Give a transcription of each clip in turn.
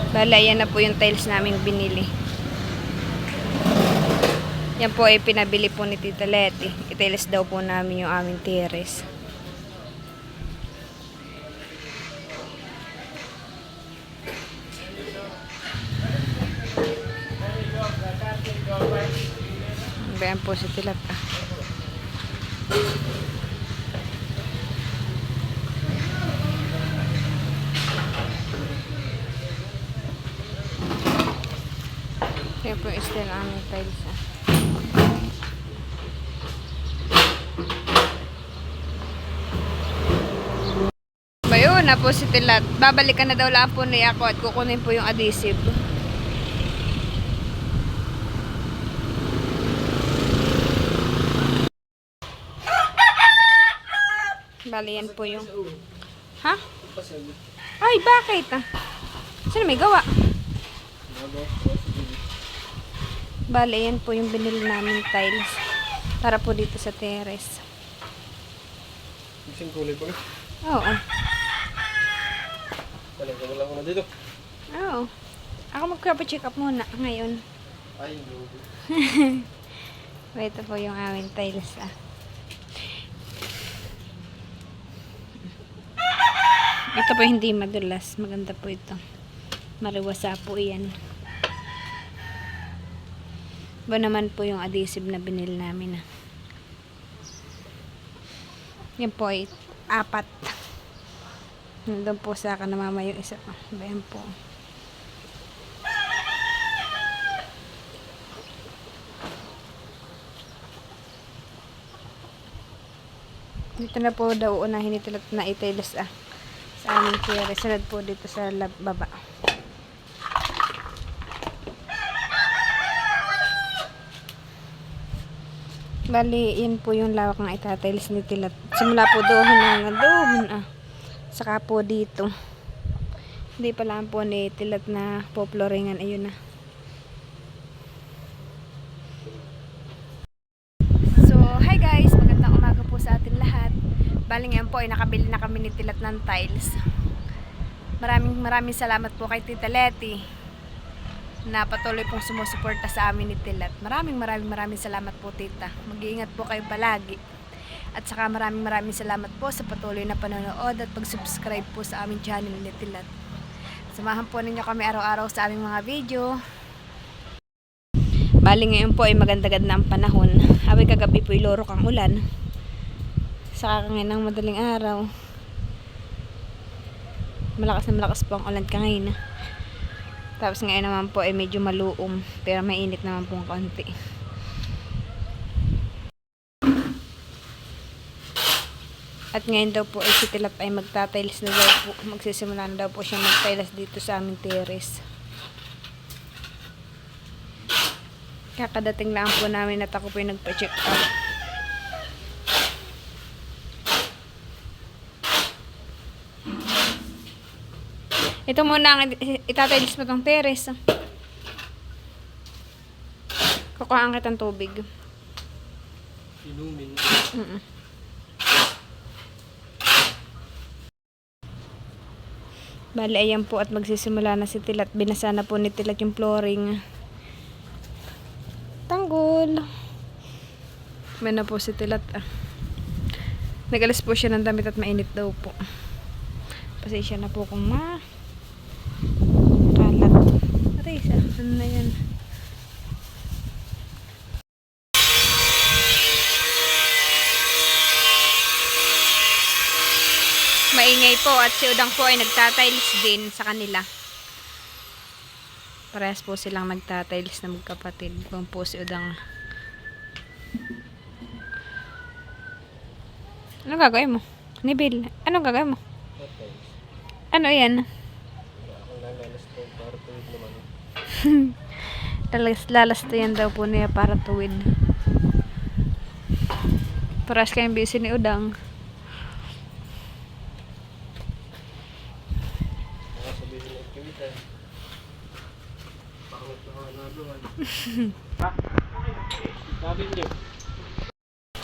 Bala, yan na po yung tiles namin binili. Yan po ay pinabili po ni Tita Leti. I-tiles daw po namin yung aming terrace. Bayan po si Tilat. Yan po yung style aming tiles. Bayo na po si Tilat. Babalikan na daw lang po ni ako at kukunin po yung adhesive. Bali, yan po yung... Ha? Ay, bakit? Saan may gawa? Bali, yan po yung binili namin tiles. Para po dito sa terrace. Isang kulay ba? Oo. Talaga wala ko na dito. Oo. Ako magpa-check up muna ngayon. Ay, hindi. Ito po yung aming tiles. Ito po hindi madulas. Maganda po ito. Mariwasa po yan. Ba naman po yung adhesive na binili namin. Yan po ay 4. Nandun po sa akin na mama yung isa. Bayan po. Dito na po daw unahin ito na itiles sa aming kere. Sunod po dito sa baba. Bali, yun po yung lawak na itatiles ni Tilat. Simula po doon hanggang doon. Saka po dito. Hindi pa lang po ni Tilat na po flooringan. Ayun na. So, hi guys. Magandang umaga po sa atin lahat. Bali ngayon po ay nakabili na kami ni Tilat ng tiles. Maraming salamat po kay Tita Leti na patuloy pong sumusuporta sa amin ni Tilat. Maraming salamat po, Tita. Mag-iingat po kayo palagi. At saka maraming salamat po sa patuloy na panonood at pag-subscribe po sa aming channel ni Tilat. Samahan po ninyo kami araw-araw sa aming mga video. Bali ngayon po ay magandagad na ang panahon. Awi kagabi po ilorok ang ulan. Saka ngayon ng madaling araw. Malakas po ang ulan ngayon. Tapos ngayon naman po ay medyo maluom. Pero mainit naman po ang konti. At ngayon daw po ay si Tilat ay magtatiles na daw po. Magsisimula na daw po siya magtiles dito sa aming terrace. Kakadating lang po namin at ako po yung nagpa-check up. Ito muna ang itatiles mo tong terrace. Kukuhaan kitang tubig. Inumin. Bali, ayan po at magsisimula na si Tilat. Binasa na po ni Tilat yung flooring. Tanggol. May na po si Tilat. Nagalis po siya ng damit at mainit daw po. Pasensya na po kung kalat. Arisa, ano na yan? Maingay po at si Udang po ay nagtatiles din sa kanila. Parehas po silang nagtatiles na magkapatid. Kung po si Udang. Ano gagawin mo? Nibil, ano gagawin mo? Ano yan? Lalasto yan daw po niya para tuwid. Parehas kayong busy ni Udang. Sabi niyo.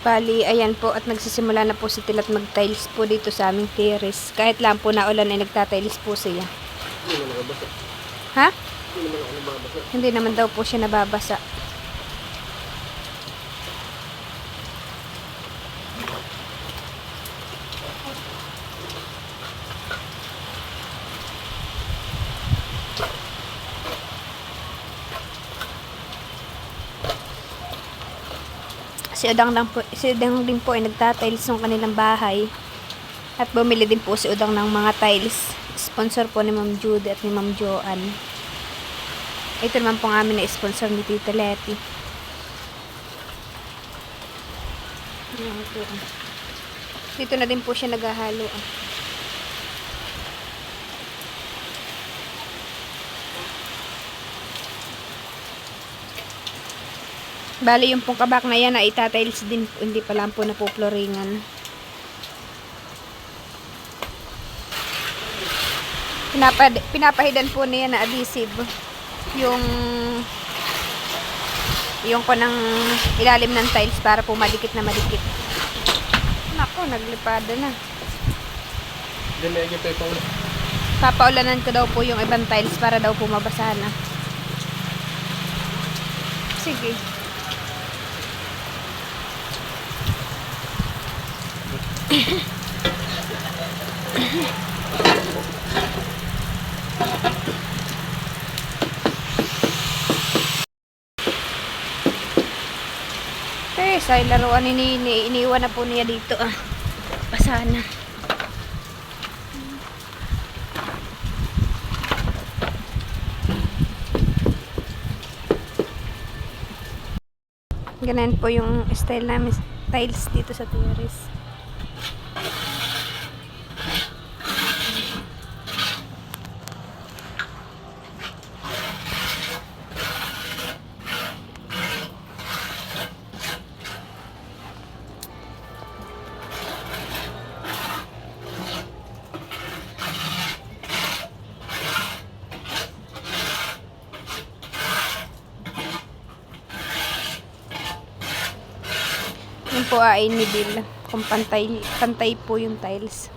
Bali, ayan po at nagsisimula na po si Tilat mag-tiles po dito sa aming terrace. Kahit lang po na ulan ay nagtatiles po siya. Hindi naman nakabasa. Ha? Hindi naman ako nababasa. Hindi naman daw po siya nababasa. Si Udang din po ay nagtatiles ng kanilang bahay. At bumili din po si Udang ng mga tiles. Sponsor po ni Ma'am Judy at ni Ma'am Joanne. Ito naman po ang amin na sponsor ni Tita Letty. Ayan po. Dito na din po siya naghahalo. Bali yung pong kabak na yan ay itatiles din po, hindi pa lang po napuploringan. Pinapahidan po niya na adhesive yung ko ng ilalim ng tiles para po madikit na madikit. Nako, naglipada na. Hindi, may agipay pa ulit. Papaulanan ko daw po yung ibang tiles para daw po mabasa na. Sige. Sa laruan ni Nini, iniwan na po niya dito basa na. Ganun po yung style namin tiles dito sa terrace. Yun po ay nibil kung pantay po yung tiles.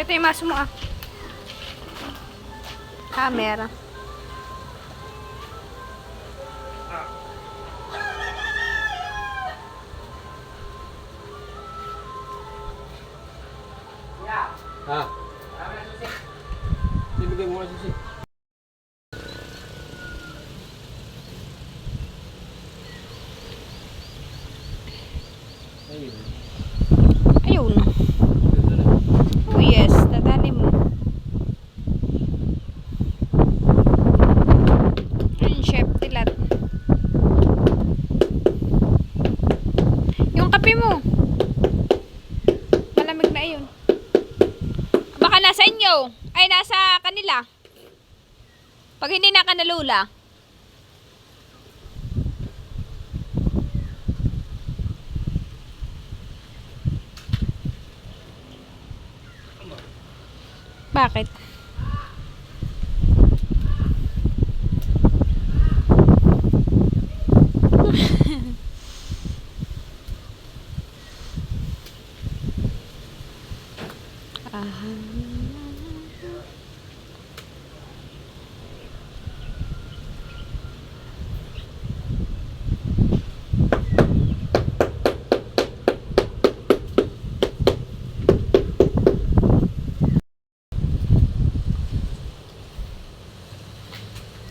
Ito yung maso mo Camera. Ha? Ibigay mo nga susi. Ayun. Ayun. Oh yes, dadali mo. Ayun, chef Tilat. Yung kape mo. Malamig na yun. Baka nasa inyo. Ay, nasa kanila. Pag hindi na ka nalula. Bakit?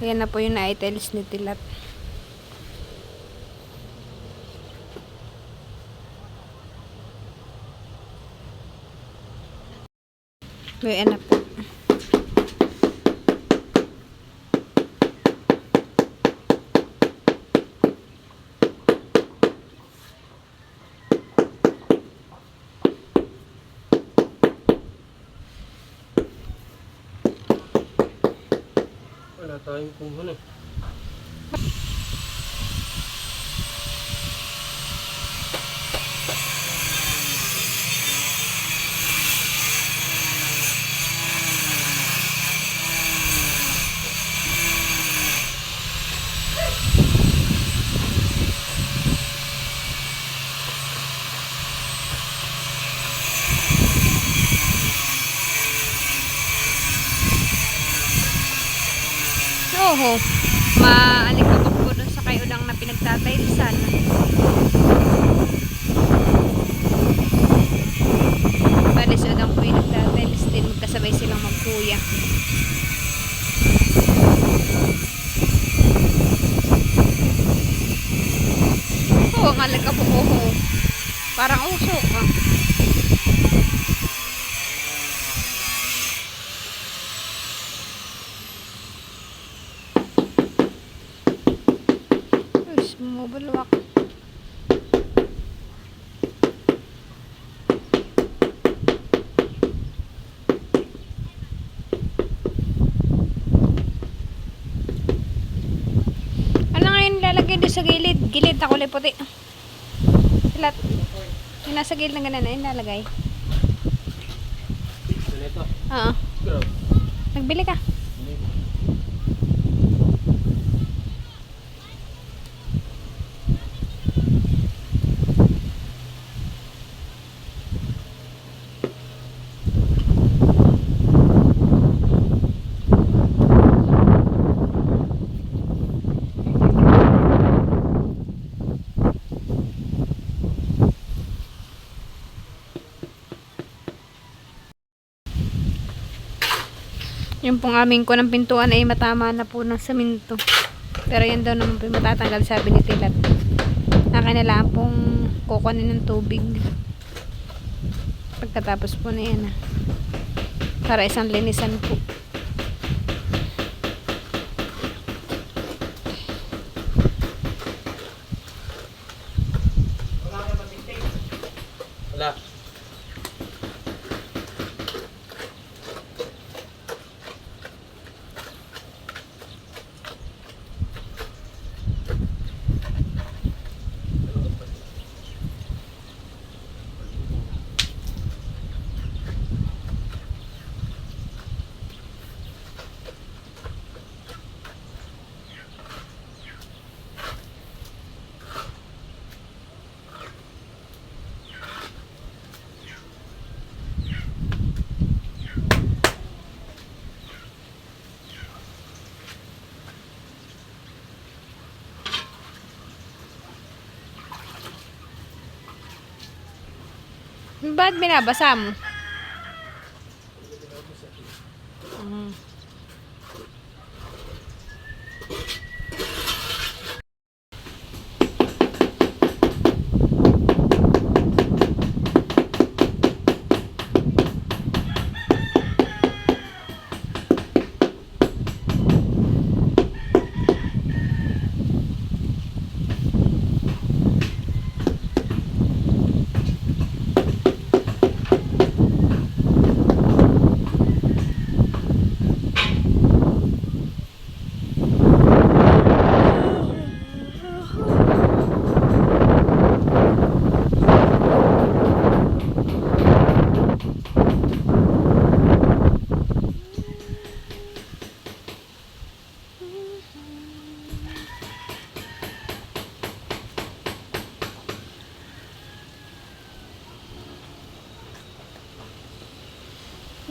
Ayan na po yung na-tiles ni Tilat. Ayan na po. Wala tayong kung ano. Oo. Maalikabok po dun sa kayo lang na pinagtatailsan. Bali sa udang po yung nagtatails din. Magkasabay silang magkuya. Oo, ang alikabok. Oo. Parang usok. Ah. Bumubulwak. Ano nga yung lalagay doon sa gilid? Gilid na kulay puti. Silat. Yung nasa gilid na ganun na yung lalagay. Ganito. Oo. Grab. Nagbili ka. Yung pong aming ko ng pintuan ay matama na po ng saminto. Pero yan daw naman po yung matatanggal, sabi ni Tilat. Akin na lang pong kukunin ng tubig. Pagkatapos po na yan. Para isang linisan po. Wala. Ba't binabasa mo?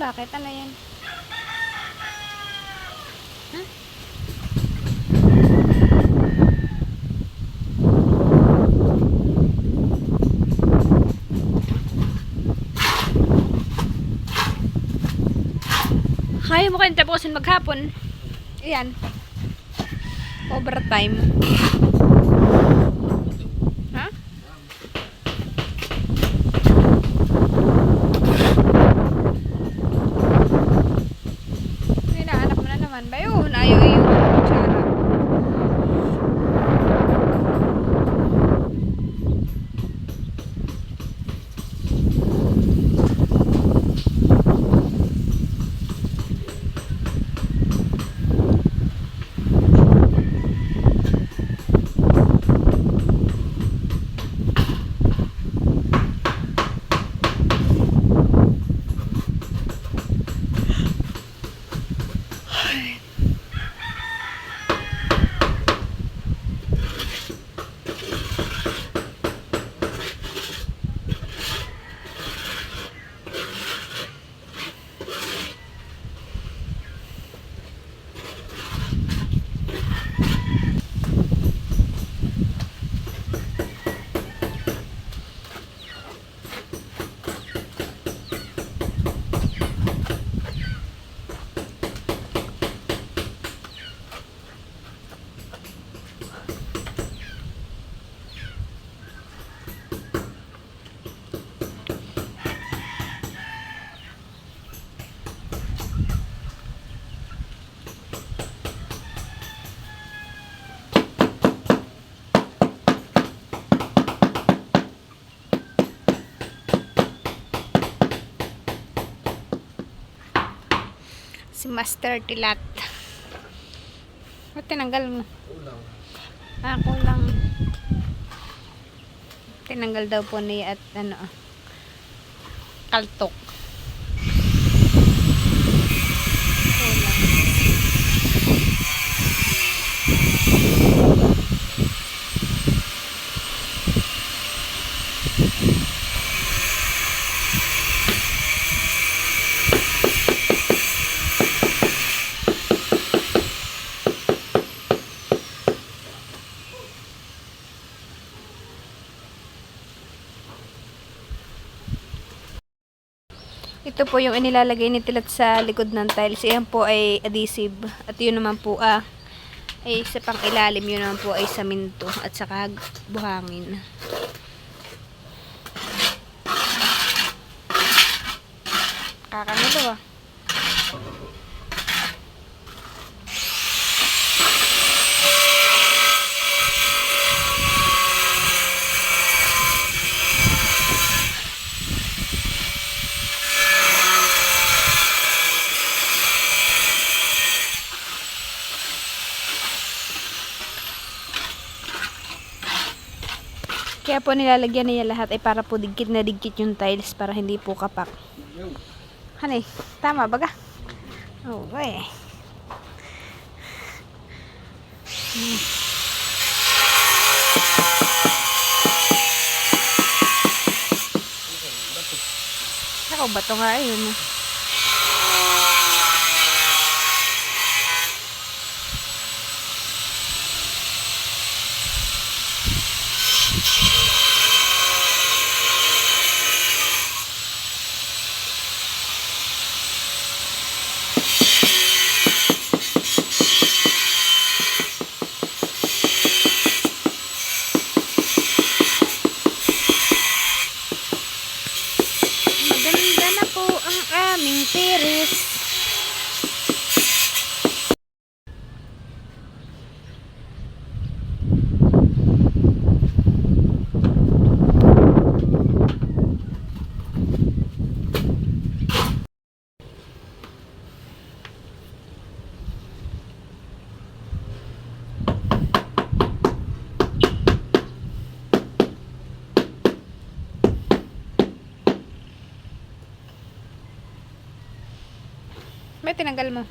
Bakit? Ano yan? Huh? Kaya mo kayong tapusin maghapon. Ayan. Overtime. Ha? Hinahanap mo na naman ba yun? Ayaw yung kutsara. Si Master Tilat. Ba't tinanggal mo? Ulang. Kulang. Tinanggal daw po niya at kaltok. Kulang. Ito po yung inilalagay ni Tilat sa likod ng tiles. Yan po ay adhesive. At yun naman po ay sa pang ilalim. Yun naman po ay saminto at saka buhangin. Kakanilo ah. Kaya po nilalagyan niya lahat ay para po digkit na digkit yung tiles para hindi po kapak. Honey, tama baga? Okay. Ako, bato nga yun. Maganda na po ang aming tiris. May tinanggal mo.